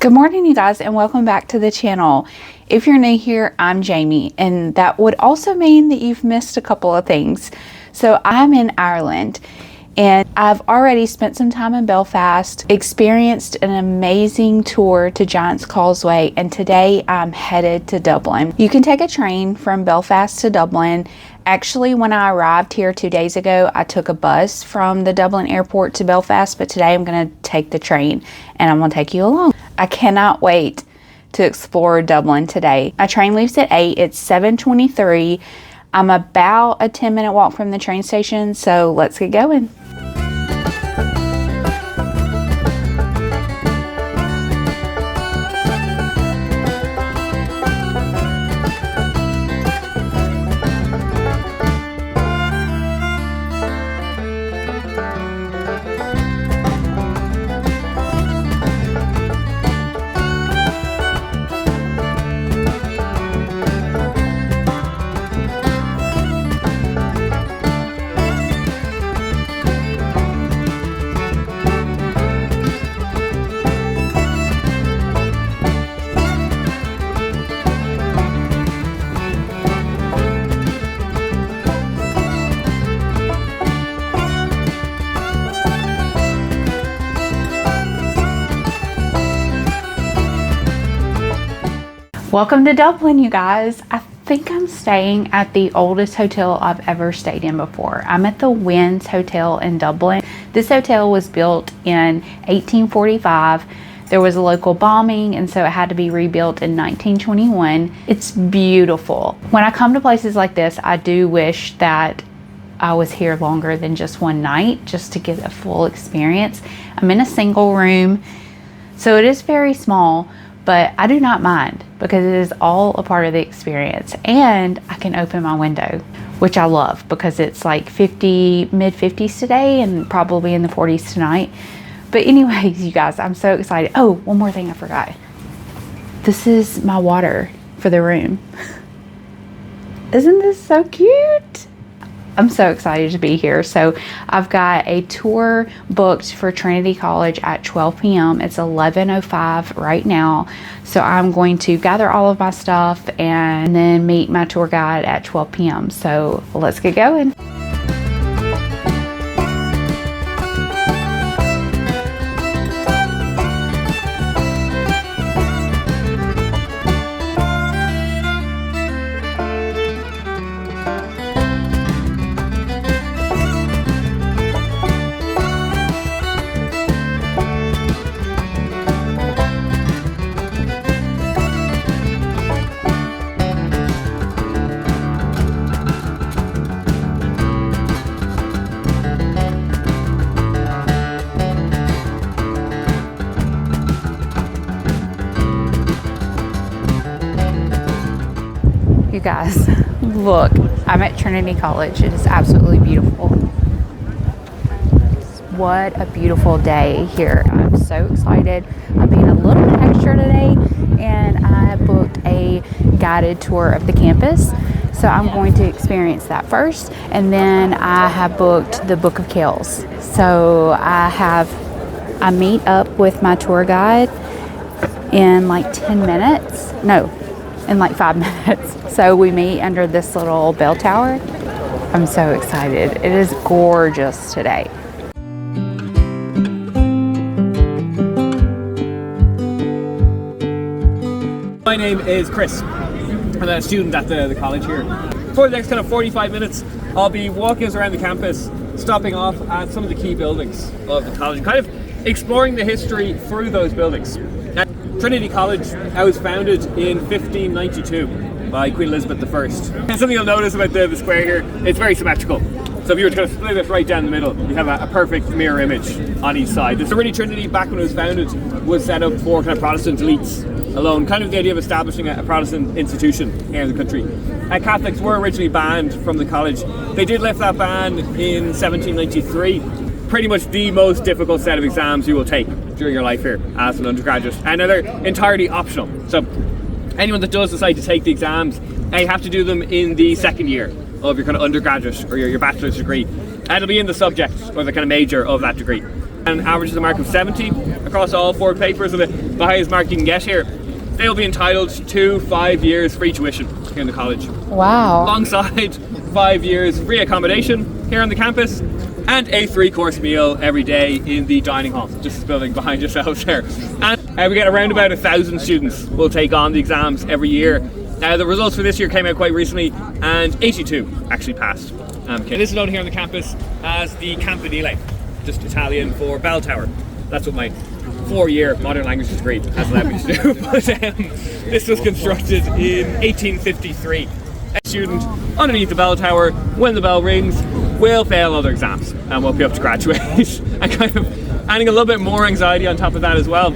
Good morning, you guys, and welcome back to the channel. If you're new here, I'm Jamie, and that would also mean that you've missed a couple of things. So I'm in Ireland, and I've already spent some time in Belfast, experienced an amazing tour to Giant's Causeway, and today I'm headed to Dublin. You can take a train from Belfast to Dublin. Actually, when I arrived here 2 days ago, I took a bus from the Dublin airport to Belfast, but today I'm going to take the train, and I'm going to take you along. I cannot wait to explore Dublin today. My train leaves at 8. It's 7:23. I'm about a 10-minute walk from the train station, so let's get going. Welcome to Dublin, you guys. I think I'm staying at the oldest hotel I've ever stayed in before. I'm at the Winds Hotel in Dublin. This hotel was built in 1845. There was a local bombing, and so it had to be rebuilt in 1921. It's beautiful. When I come to places like this, I do wish that I was here longer than just one night, just to get a full experience. I'm in a single room, so it is very small, but I do not mind because it is all a part of the experience, and I can open my window, which I love because it's like mid 50s today and probably in the 40s tonight. But anyways, you guys, I'm so excited. Oh, one more thing I forgot. This is my water for the room. Isn't this so cute? I'm so excited to be here. So I've got a tour booked for Trinity College at 12 p.m. It's 11:05 right now. So I'm going to gather all of my stuff and then meet my tour guide at 12 p.m. So let's get going. You guys, look, I'm at Trinity College. It is absolutely beautiful. What a beautiful day here. I'm so excited. I'm being a little bit extra today, and I booked a guided tour of the campus. So I'm going to experience that first, and then I have booked the Book of Kells. So I meet up with my tour guide in like 10 minutes. No, in like 5 minutes. So we meet under this little bell tower. I'm so excited. It is gorgeous today. My name is Chris. I'm a student at the college here. For the next kind of 45 minutes, I'll be walking us around the campus, stopping off at some of the key buildings of the college, kind of exploring the history through those buildings. Trinity College was founded in 1592 by Queen Elizabeth I. And something you'll notice about the square here, it's very symmetrical. So if you were to kind of split it right down the middle, you have a perfect mirror image on each side. So really Trinity, back when it was founded, was set up for kind of Protestant elites alone, kind of the idea of establishing a Protestant institution here in the country. Catholics were originally banned from the college. They did lift that ban in 1793. Pretty much the most difficult set of exams you will take during your life here as an undergraduate, and they're entirely optional. So anyone that does decide to take the exams, you have to do them in the second year of your kind of undergraduate or your bachelor's degree. And it'll be in the subject or the kind of major of that degree. and averages a mark of 70 across all 4 papers, the highest mark you can get here. They'll be entitled to 5 years free tuition here in the college. Wow. Alongside 5 years free accommodation here on the campus and a 3-course meal every day in the dining hall, just this building behind yourselves there. And we get around about 1,000 students will take on the exams every year. The results for this year came out quite recently and 82 actually passed. This is known here on the campus as the Campanile, just Italian for bell tower. That's what my 4-year modern languages degree has allowed me to do. But this was constructed in 1853. A student underneath the bell tower, when the bell rings, will fail other exams and won't be able to graduate. And kind of adding a little bit more anxiety on top of that as well.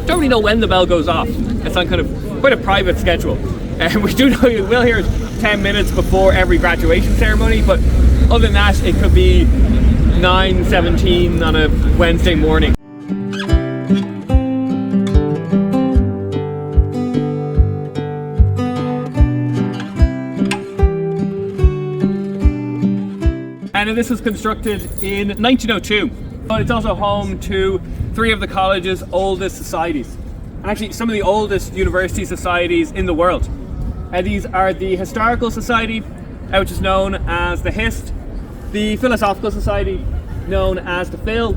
Don't really know when the bell goes off. It's on kind of quite a private schedule. And we do know you will hear 10 minutes before every graduation ceremony, but other than that, it could be 9:17 on a Wednesday morning. And this was constructed in 1902, but it's also home to 3 of the college's oldest societies. Actually, some of the oldest university societies in the world. These are the Historical Society, which is known as the HIST, the Philosophical Society, known as the Phil,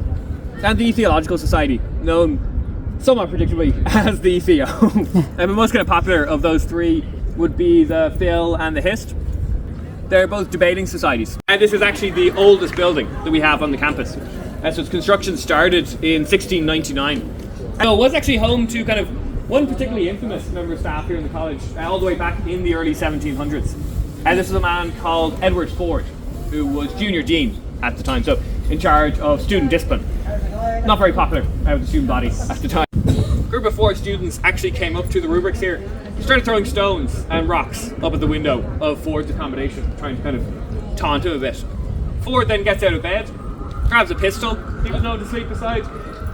and the Theological Society, known somewhat predictably as the Theo. And the most kind of popular of those 3 would be the Phil and the HIST. They're both debating societies. And this is actually the oldest building that we have on the campus. So its construction started in 1699. So it was actually home to kind of one particularly infamous member of staff here in the college, all the way back in the early 1700s. And this is a man called Edward Ford, who was junior dean at the time, so in charge of student discipline. Not very popular out of the student body at the time. A group of 4 students actually came up to the rubrics here, started throwing stones and rocks up at the window of Ford's accommodation, trying to kind of taunt him a bit. Ford then gets out of bed, grabs a pistol, he was known to sleep beside,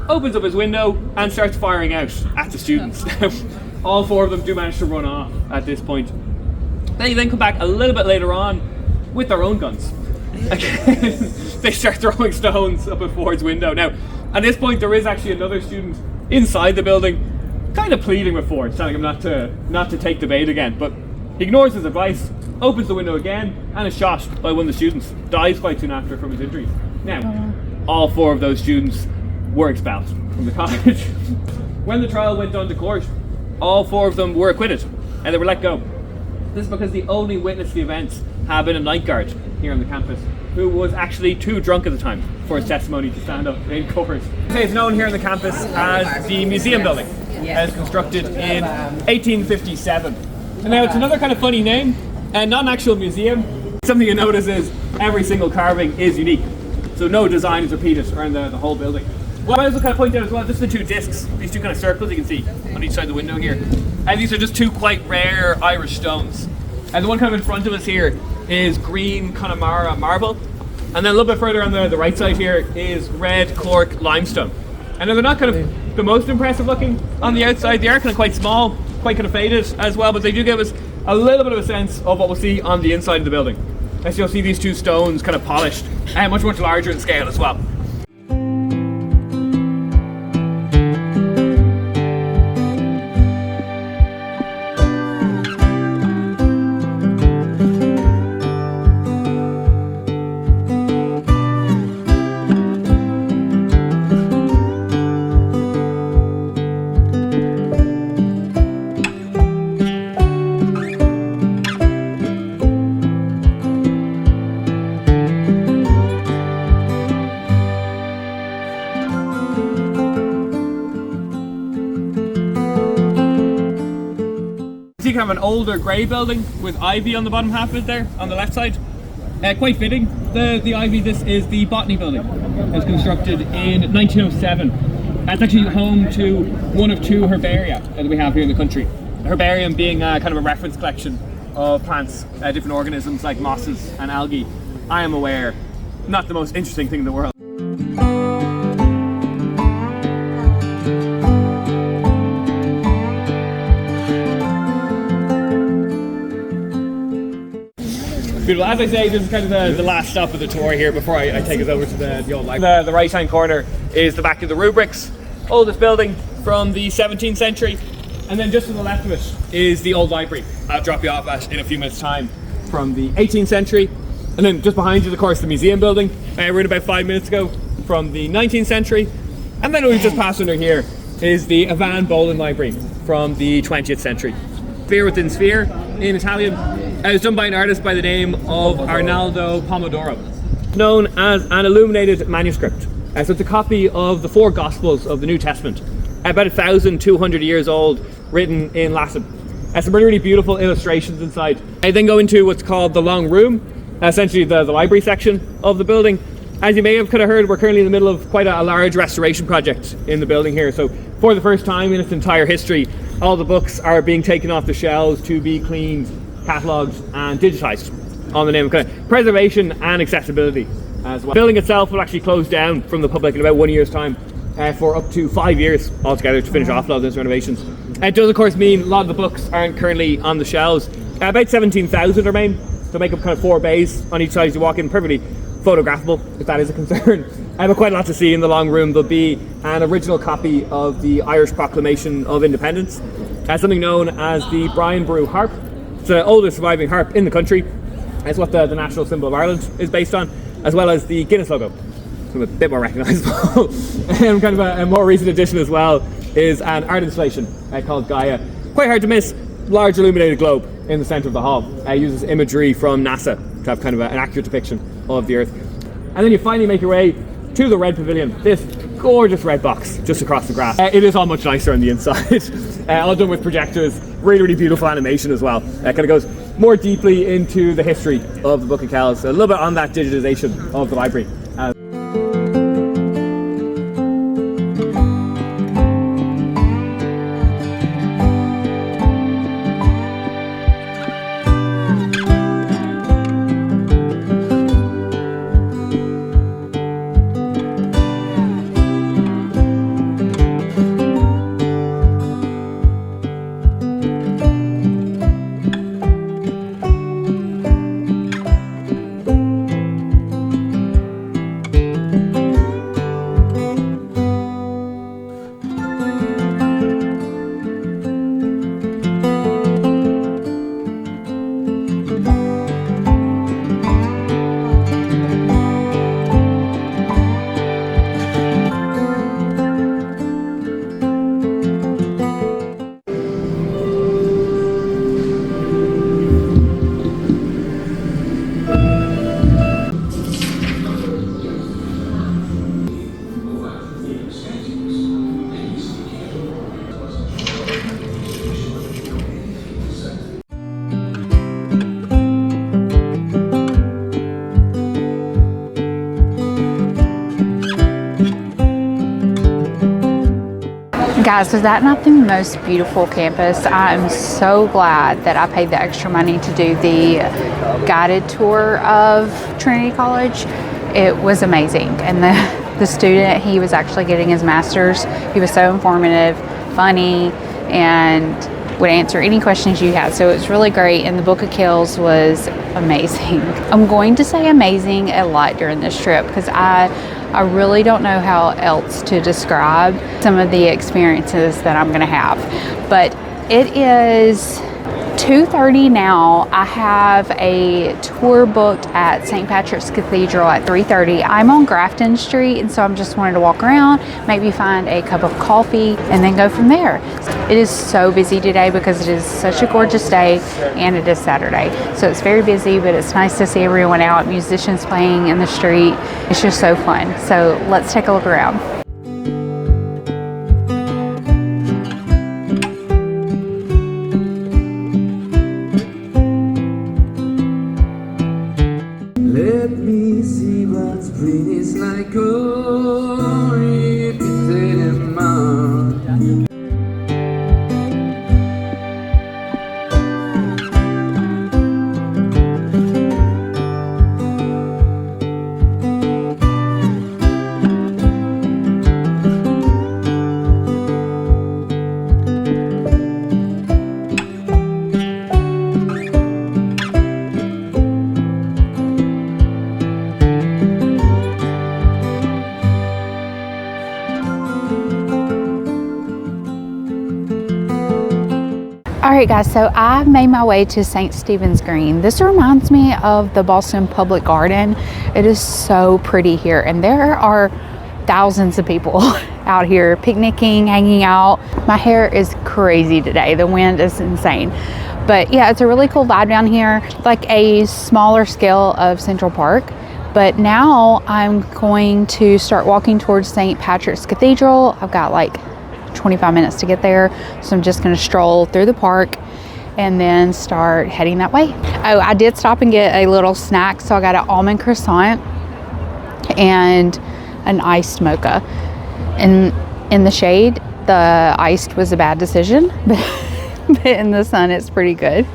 opens up his window and starts firing out at the students. All 4 of them do manage to run off at this point. They then come back a little bit later on with their own guns. Again, they start throwing stones up at Ford's window. Now, at this point, there is actually another student inside the building, kind of pleading with Ford, telling him not to take the bait again. But he ignores his advice, opens the window again, and is shot by one of the students. Dies quite soon after from his injuries. Now, all 4 of those students were expelled from the college. When the trial went on to court, all 4 of them were acquitted and they were let go. This is because the only witness to the events had been a night guard here on the campus, who was actually too drunk at the time for his testimony to stand up in court. It's known here on the campus as the Museum Building. It was constructed in 1857. And now it's another kind of funny name, and not an actual museum. Something you notice is every single carving is unique. So no design is repeated around the whole building. Well, I also kind of point out as well, just the 2 discs, these 2 kind of circles you can see on each side of the window here. And these are just 2 quite rare Irish stones. And the one kind of in front of us here is green Connemara marble. And then a little bit further on the right side here is red Cork limestone. And they're not kind of the most impressive looking on the outside. They are kind of quite small, quite kind of faded as well, but they do give us a little bit of a sense of what we'll see on the inside of the building. As you'll see these 2 stones kind of polished and much larger in scale as well. Kind of an older grey building with ivy on the bottom half of it there on the left side. Quite fitting. The ivy, this is the Botany Building. It was constructed in 1907. It's actually home to one of 2 herbaria that we have here in the country. The herbarium being kind of a reference collection of plants, different organisms like mosses and algae. I am aware, not the most interesting thing in the world. Beautiful Well, as I say, this is kind of the last stop of the tour here before I take us over to the old library. The right hand corner is the back of the Rubrics, oldest building from the 17th century. And then just to the left of it is the old library. I'll drop you off at in a few minutes' time, from the 18th century. And then just behind you, of course, the museum building. We're in about 5 minutes ago, from the 19th century. And then we've just passed under here is the Ivan Boland Library from the 20th century. Sphere within sphere in Italian. It was done by an artist by the name of Arnaldo Pomodoro, known as an illuminated manuscript. So it's a copy of the 4 Gospels of the New Testament, about 1,200 years old, written in Latin. Some really beautiful illustrations inside. I then go into what's called the Long Room, essentially the library section of the building. As you may have kind of heard, we're currently in the middle of quite a large restoration project in the building here. So for the first time in its entire history, all the books are being taken off the shelves to be cleaned, catalogued and digitised, on the name of kind of preservation and accessibility as well. The building itself will actually close down from the public in about 1 year's time for up to 5 years altogether to finish off a lot of those renovations. It does of course mean a lot of the books aren't currently on the shelves. About 17,000 remain, to make up kind of 4 bays on each side as you walk in, perfectly photographable if that is a concern. But quite a lot to see in the Long Room. There'll be an original copy of the Irish Proclamation of Independence, something known as the Brian Boru harp. It's the oldest surviving harp in the country. It's what the national symbol of Ireland is based on, as well as the Guinness logo. So a bit more recognisable. And kind of a more recent addition as well is an art installation called Gaia. Quite hard to miss. Large illuminated globe in the centre of the hall. Uses imagery from NASA to have kind of an accurate depiction of the Earth. And then you finally make your way to the Red Pavilion. This gorgeous red box just across the grass. It is all much nicer on the inside. All done with projectors. Really beautiful animation as well. Kind of goes more deeply into the history of the Book of Kells. A little bit on that digitisation of the library. Guys, was that not the most beautiful campus? I am so glad that I paid the extra money to do the guided tour of Trinity College. It was amazing. And the student, he was actually getting his master's. He was so informative, funny, and would answer any questions you had. So it was really great. And the Book of Kells was amazing. I'm going to say amazing a lot during this trip because I really don't know how else to describe some of the experiences that I'm gonna have. But it is 2:30 now. I have a tour booked at St. Patrick's Cathedral at 3:30. I'm on Grafton Street, and so I'm just wanting to walk around, maybe find a cup of coffee, and then go from there. It is so busy today because it is such a gorgeous day, and it is Saturday. So it's very busy, but it's nice to see everyone out, musicians playing in the street. It's just so fun. So let's take a look around. Let me see what spring is like, oh, repeated in mine. right, guys, so I've made my way to St. Stephen's Green. This reminds me of the Boston Public Garden. It is so pretty here, and there are thousands of people out here picnicking, hanging out. My hair is crazy today. The wind is insane. But yeah, it's a really cool vibe down here, like a smaller scale of Central Park. But now I'm going to start walking towards St. Patrick's Cathedral. I've got like 25 minutes to get there, so I'm just going to stroll through the park and then start heading that way. Oh, I did stop and get a little snack, so I got an almond croissant and an iced mocha. And in the shade, the iced was a bad decision, but in the sun it's pretty good.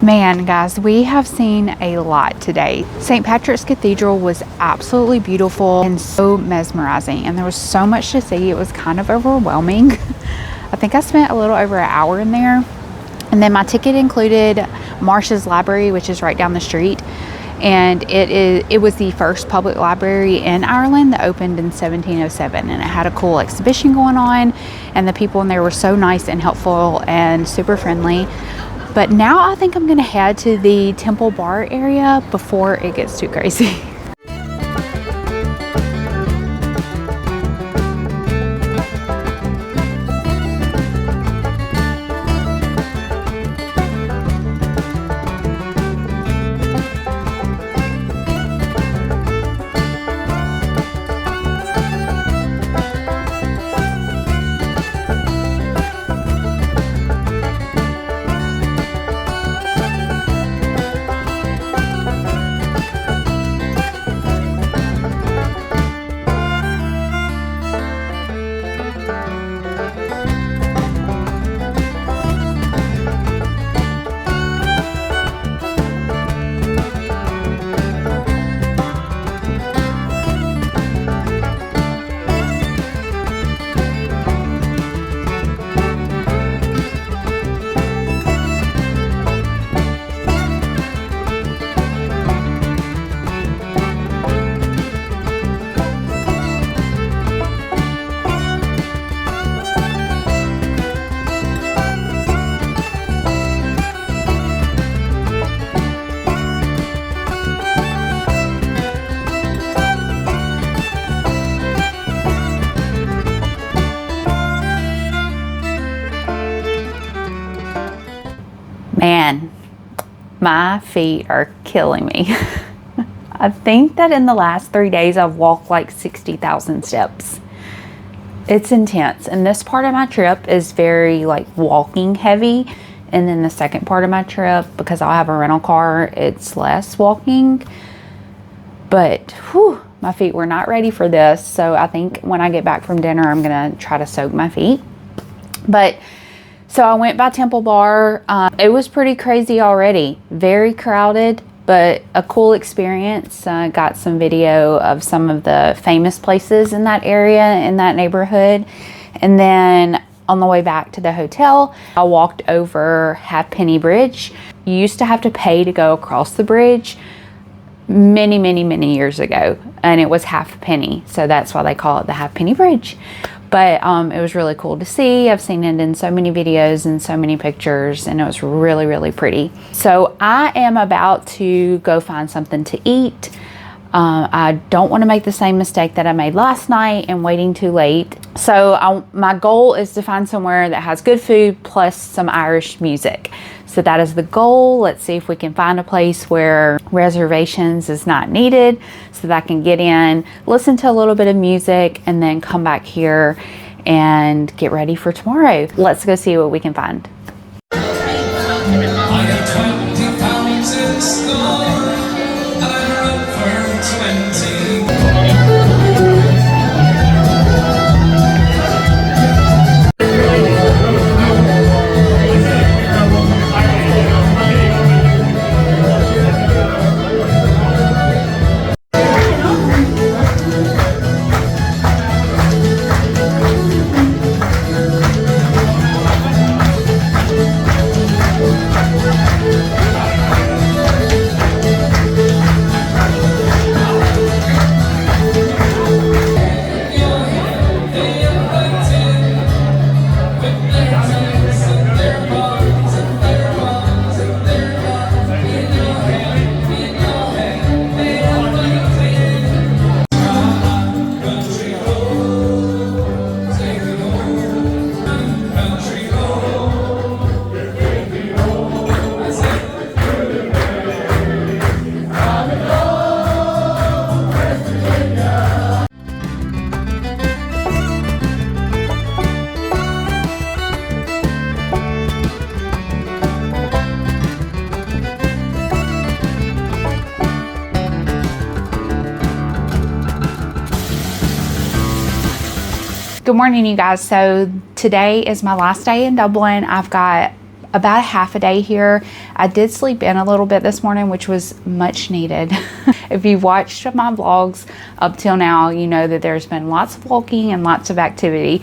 Man, guys, we have seen a lot today. St. Patrick's Cathedral was absolutely beautiful and so mesmerizing, and there was so much to see. It was kind of overwhelming. I think I spent a little over an hour in there. And then my ticket included Marsh's library, which is right down the street. And it was the first public library in Ireland that opened in 1707, and it had a cool exhibition going on, and the people in there were so nice and helpful and super friendly. But now I think I'm gonna head to the Temple Bar area before it gets too crazy. Man, my feet are killing me. I think that in the last 3 days I've walked like 60,000 steps. It's intense, and this part of my trip is very like walking heavy, and then the second part of my trip, because I'll have a rental car, it's less walking. But whew, my feet were not ready for this, so I think when I get back from dinner I'm gonna try to soak my feet. But so I went by Temple Bar. It was pretty crazy already, very crowded, but a cool experience. Got some video of some of the famous places in that area, in that neighborhood. And then on the way back to the hotel, I walked over Halfpenny Bridge. You used to have to pay to go across the bridge many years ago, and it was half a penny. So that's why they call it the Halfpenny Bridge. But it was really cool to see. I've seen it in so many videos and so many pictures, and it was really pretty. So I am about to go find something to eat. I don't want to make the same mistake that I made last night and waiting too late. So my goal is to find somewhere that has good food plus some Irish music. So that is the goal. Let's see if we can find a place where reservations is not needed so that I can get in, listen to a little bit of music, and then come back here and get ready for tomorrow. Let's go see what we can find. Good morning, you guys. So today is my last day in Dublin. I've got about a half a day here. I did sleep in a little bit this morning, which was much needed. If you've watched my vlogs up till now, you know that there's been lots of walking and lots of activity.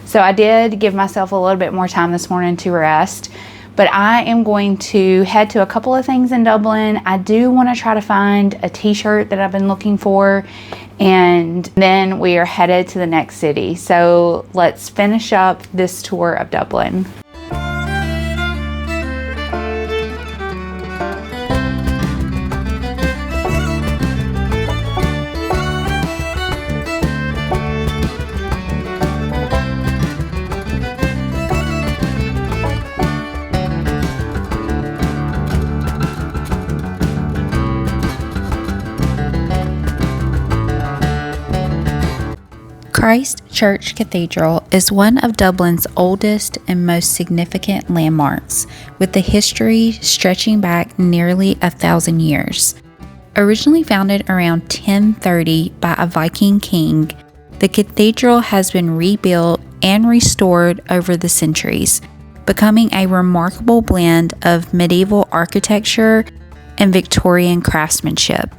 So I did give myself a little bit more time this morning to rest. But I am going to head to a couple of things in Dublin. I do want to try to find a t-shirt that I've been looking for, and then we are headed to the next city. So let's finish up this tour of Dublin. Christ Church Cathedral is one of Dublin's oldest and most significant landmarks, with a history stretching back nearly 1,000 years. Originally founded around 1030 by a Viking king, the cathedral has been rebuilt and restored over the centuries, becoming a remarkable blend of medieval architecture and Victorian craftsmanship.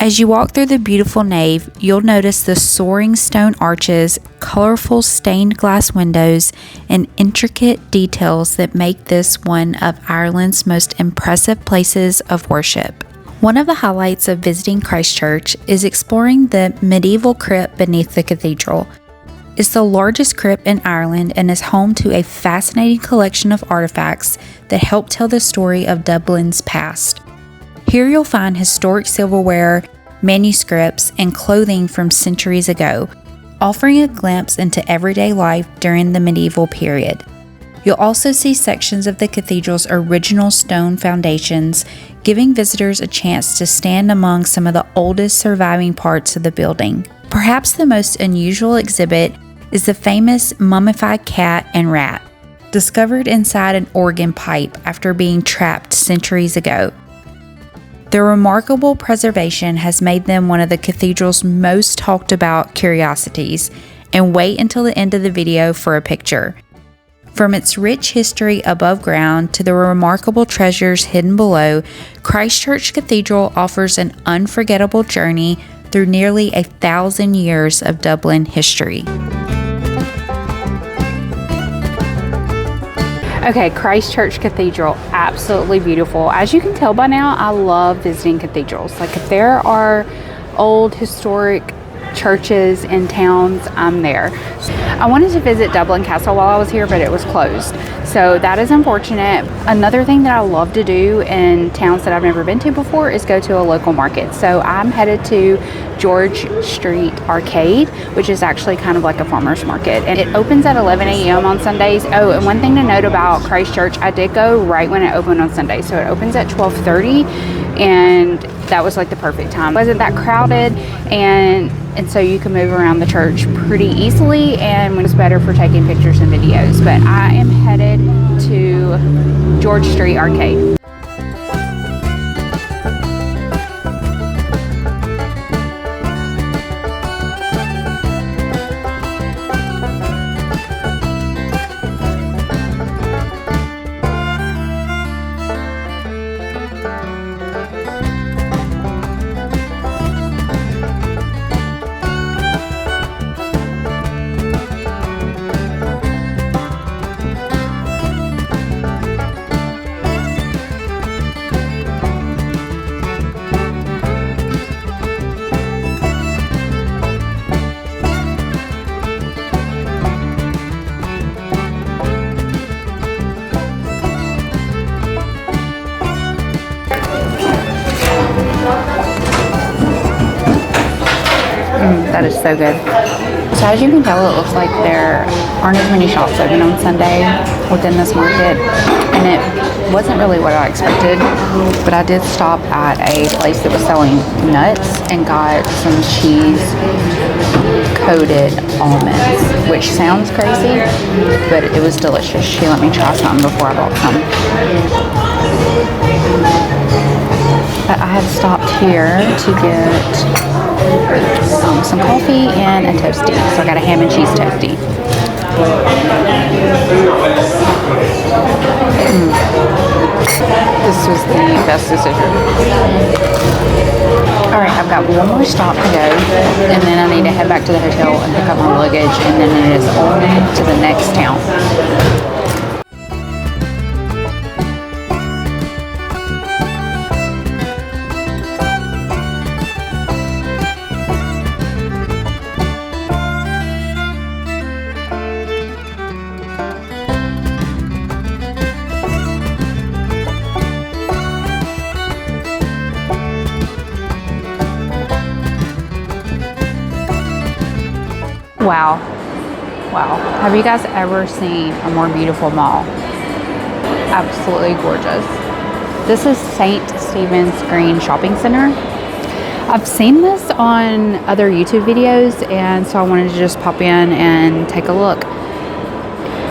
As you walk through the beautiful nave, you'll notice the soaring stone arches, colorful stained glass windows, and intricate details that make this one of Ireland's most impressive places of worship. One of the highlights of visiting Christ Church is exploring the medieval crypt beneath the cathedral. It's the largest crypt in Ireland and is home to a fascinating collection of artifacts that help tell the story of Dublin's past. Here you'll find historic silverware, manuscripts, and clothing from centuries ago, offering a glimpse into everyday life during the medieval period. You'll also see sections of the cathedral's original stone foundations, giving visitors a chance to stand among some of the oldest surviving parts of the building. Perhaps the most unusual exhibit is the famous mummified cat and rat, discovered inside an organ pipe after being trapped centuries ago. Their remarkable preservation has made them one of the cathedral's most talked about curiosities, and wait until the end of the video for a picture. From its rich history above ground to the remarkable treasures hidden below, Church Cathedral offers an unforgettable journey through nearly 1,000 years of Dublin history. Okay, Church Cathedral, absolutely beautiful. As you can tell by now, I love visiting cathedrals. Like if there are old historic churches in towns, I'm there. I wanted to visit Dublin Castle while I was here, but it was closed. So that is unfortunate. Another thing that I love to do in towns that I've never been to before is go to a local market. So I'm headed to Church Street Arcade, which is actually kind of like a farmer's market. And it opens at 11 a.m. on Sundays. Oh, and one thing to note about Church, I did go right when it opened on Sunday. So it opens at 12:30, and that was like the perfect time. It wasn't that crowded, and so you can move around the church pretty easily, and it's better for taking pictures and videos. But I am headed to Church Street Arcade. That is so good. So as you can tell, it looks like there aren't as many shops open on Sunday within this market, and it wasn't really what I expected, but I did stop at a place that was selling nuts and got some cheese coated almonds, which sounds crazy, but it was delicious. She let me try some before I bought some. But I had stopped here to get some coffee and a toasty. So I got a ham and cheese toasty. This was the best decision. Alright, I've got one more stop to go, and then I need to head back to the hotel and pick up my luggage, and then it is on to the next town. Wow. Have you guys ever seen a more beautiful mall? Absolutely gorgeous. This is St. Stephen's Green Shopping Center. I've seen this on other YouTube videos, and so I wanted to just pop in and take a look.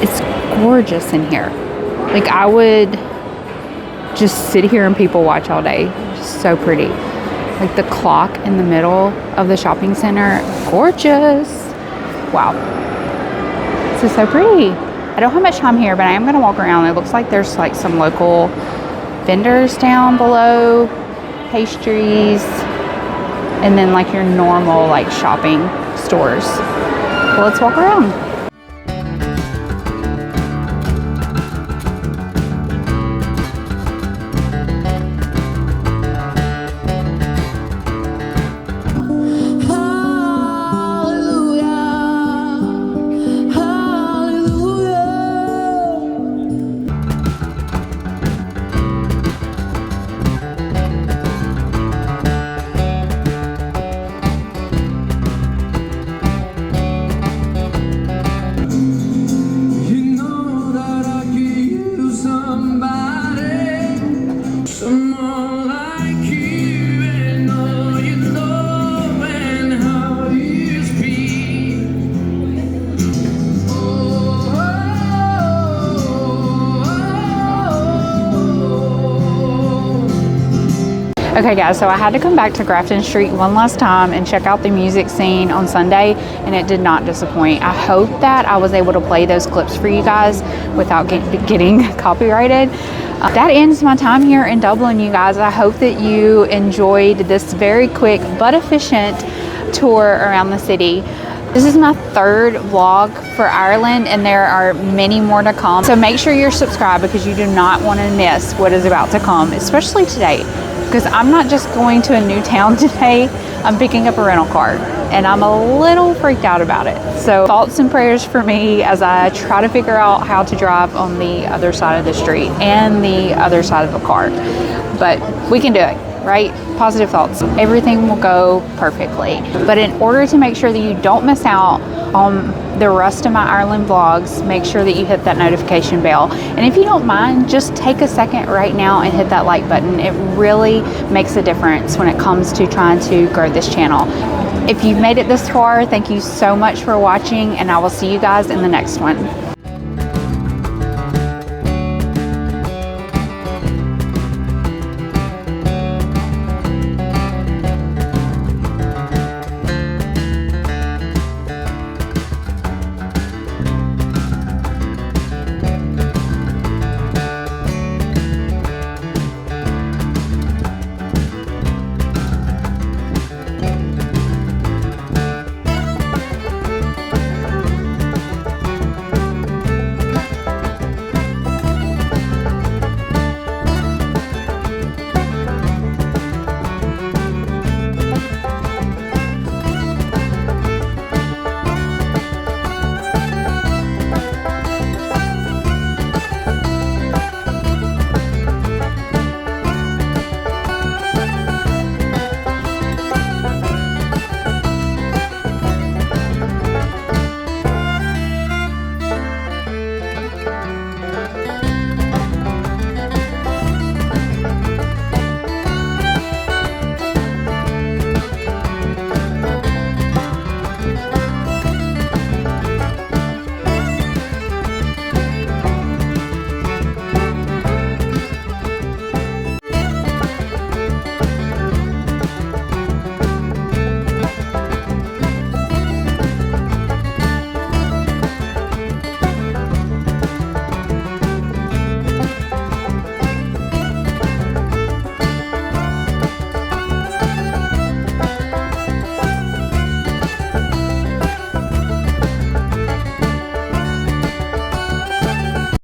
It's gorgeous in here. Like, I would just sit here and people watch all day. Just so pretty. Like the clock in the middle of the shopping center, gorgeous. Wow, this is so pretty. I don't have much time here, but I am going to walk around. It looks like there's like some local vendors down below, pastries, and then like your normal like shopping stores. Well, let's walk around. Okay guys, so I had to come back to Grafton Street one last time and check out the music scene on Sunday, and it did not disappoint. I hope that I was able to play those clips for you guys without getting copyrighted. That ends my time here in Dublin, you guys. I hope that you enjoyed this very quick but efficient tour around the city. This is my third vlog for Ireland, and there are many more to come. So make sure you're subscribed because you do not want to miss what is about to come, especially today. Because I'm not just going to a new town today, I'm picking up a rental car, and I'm a little freaked out about it. So thoughts and prayers for me as I try to figure out how to drive on the other side of the street and the other side of the car. But we can do it, right? Positive thoughts. Everything will go perfectly. But in order to make sure that you don't miss out on the rest of my Ireland vlogs, make sure that you hit that notification bell. And if you don't mind, just take a second right now and hit that like button. It really makes a difference when it comes to trying to grow this channel. If you've made it this far, thank you so much for watching, and I will see you guys in the next one.